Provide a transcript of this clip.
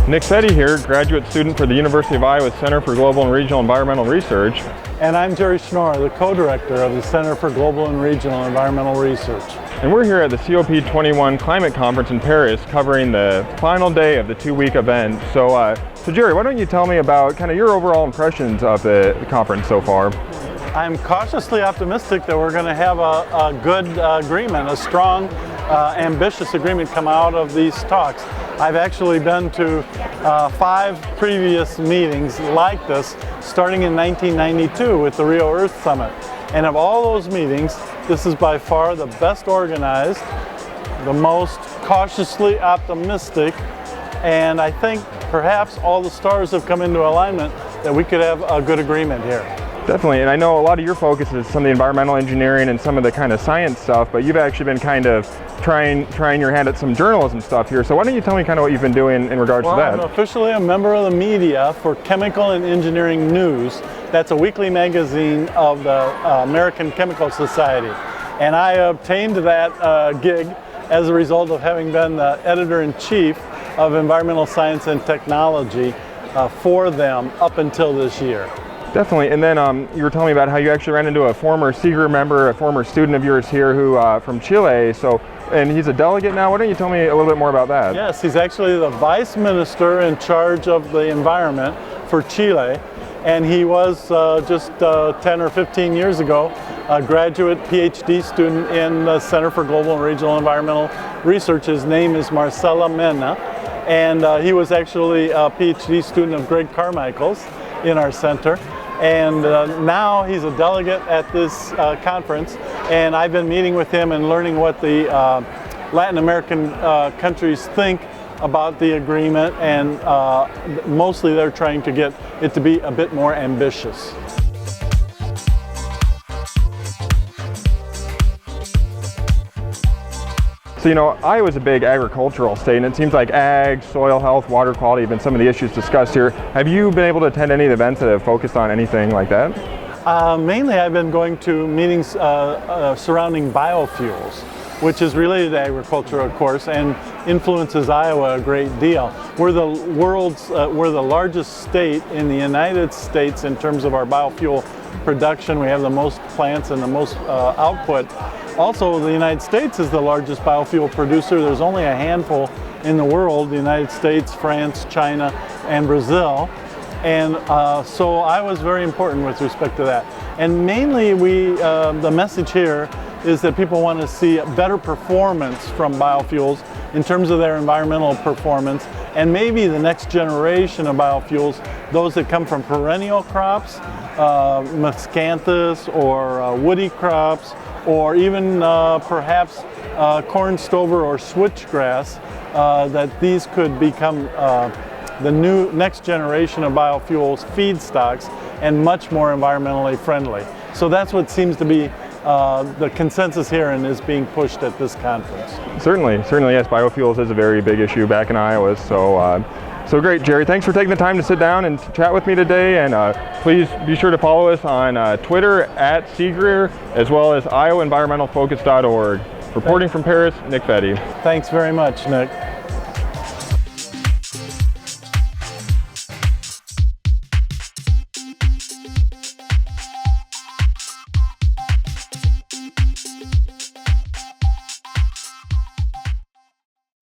Nick Fetty here, graduate student for the University of Iowa Center for Global and Regional Environmental Research. And I'm Jerry Schnoor, the co-director of the Center for Global and Regional Environmental Research. And we're here at the COP21 Climate Conference in Paris, covering the final day of the two-week event. So Jerry, why don't you tell me about kind of your overall impressions of the conference so far? I'm cautiously optimistic that we're going to have a good agreement, a strong, ambitious agreement come out of these talks. I've actually been to 5 previous meetings like this, starting in 1992 with the Rio Earth Summit. And of all those meetings, this is by far the best organized, the most cautiously optimistic, and I think perhaps all the stars have come into alignment that we could have a good agreement here. Definitely, and I know a lot of your focus is some of the environmental engineering and some of the kind of science stuff, but you've actually been kind of trying your hand at some journalism stuff here. So why don't you tell me kind of what you've been doing in regards to that? I'm officially a member of the media for Chemical and Engineering News. That's a weekly magazine of the American Chemical Society. And I obtained that gig as a result of having been the editor-in-chief of Environmental Science and Technology for them up until this year. Definitely, and then you were telling me about how you actually ran into a former CGRER member, a former student of yours here who from Chile, and he's a delegate now. Why don't you tell me a little bit more about that? Yes, he's actually the vice minister in charge of the environment for Chile, and he was just 10 or 15 years ago a graduate PhD student in the Center for Global and Regional Environmental Research. His name is Marcela Mena, and he was actually a PhD student of Greg Carmichael's in our center. And now he's a delegate at this conference, and I've been meeting with him and learning what the Latin American countries think about the agreement, and mostly they're trying to get it to be a bit more ambitious. So, you know, Iowa's a big agricultural state, and it seems like ag, soil health, water quality have been some of the issues discussed here. Have you been able to attend any of the events that have focused on anything like that? Mainly I've been going to meetings surrounding biofuels, which is related to agriculture, of course, and influences Iowa a great deal. We're the largest state in the United States in terms of our biofuel production. We have the most plants and the most output. Also, the United States is the largest biofuel producer. There's only a handful in the world: the United States, France, China, and Brazil. And so I was very important with respect to that. And mainly the message here is that people want to see better performance from biofuels in terms of their environmental performance, and maybe the next generation of biofuels, those that come from perennial crops, miscanthus or woody crops, or even perhaps corn stover or switchgrass, that these could become the next generation of biofuels feedstocks and much more environmentally friendly. So that's what seems to be the consensus here and is being pushed at this conference. Certainly, yes, biofuels is a very big issue back in Iowa. So great, Jerry. Thanks for taking the time to sit down and chat with me today. And please be sure to follow us on Twitter at CGRER, as well as IowaEnvironmentalFocus.org. Reporting from Paris, Nick Fetty. Thanks very much, Nick.